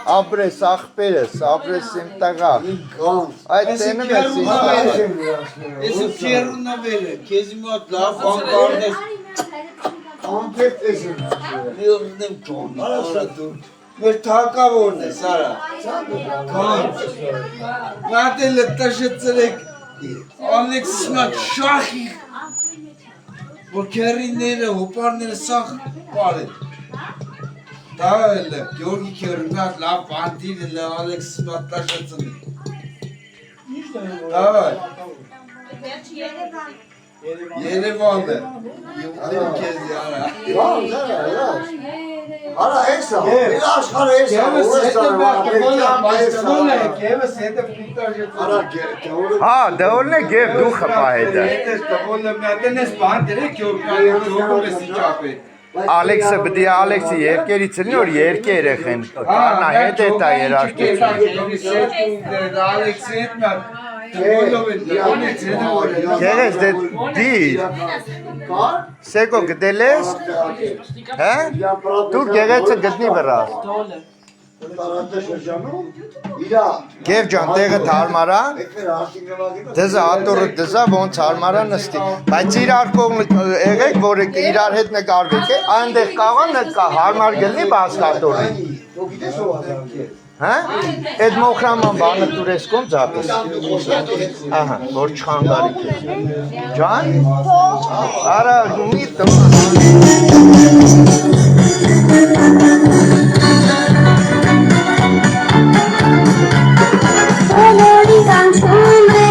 Ապրես, աղբերս, ապրես իմ տղա, այդ տենում ես ինձ Ես իմ կերունը վերը, կեզի մոտ լավ անկարն ես Անկետ ես եմ Մի ովնեմ կոնի, արա դու Մեր թակավորն ես, արա Կան Նատել է տաշը ծրեք Ալեքս մատ շախի Որ կերինները, հոպարները սաղ պարեն Da öyle, Georgi Körünat, La Pantini, La Alex Smatlaşatsın. Da Yeni vardı. Yıldım kez yara. Hala ekstra, biraz hala ekstra. Ha, դեոլն է գև դու խպահետ Ալեքսը բդի Ալեքսի երկերից լինի, որ երկե երեխեն կարնա հետ է տա երաշկեցին Գեղես դե դիր Սեկո գդել ես, դուր գեղեցը գտնի վրաս Գև ջան, տեղը թարմարա, դզա ատորը դզա ոնց հարմարա նստի, բայց իրար կողմ եղեք, որ իրար հետ նկարվեք, այնտեղ կաղան հարմար գլնի բասկատորը Այդ մոխրաման բանը տուրես կոն ձապես Ահա, որ չխանդարի կեզ Ջան, արա մի Olori kanchume,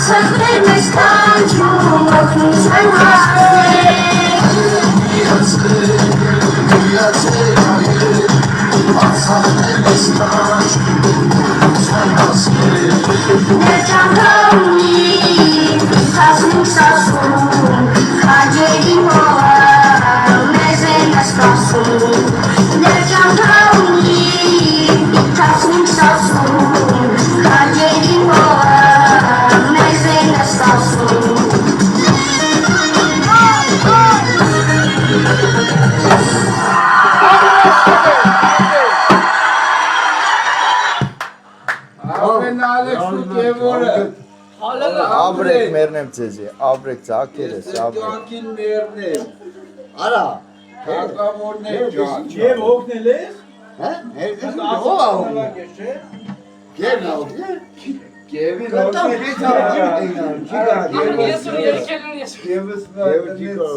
Something is done to Abrek մերնեմ ձեզի, abrek ձակեր ես, abrek։ Ջանքին մերնեմ։ Արա։ Հակավորներ ջան։ Եվ օգնել ես։ Հա? Հերդես ո՞վ ա ուղի։ Գերն ա ուղի։ Կևին Կտամ օրդի հեծա։ Չի գա։ Ես ու երկելն ես։ Եվս Եվ ջիկա։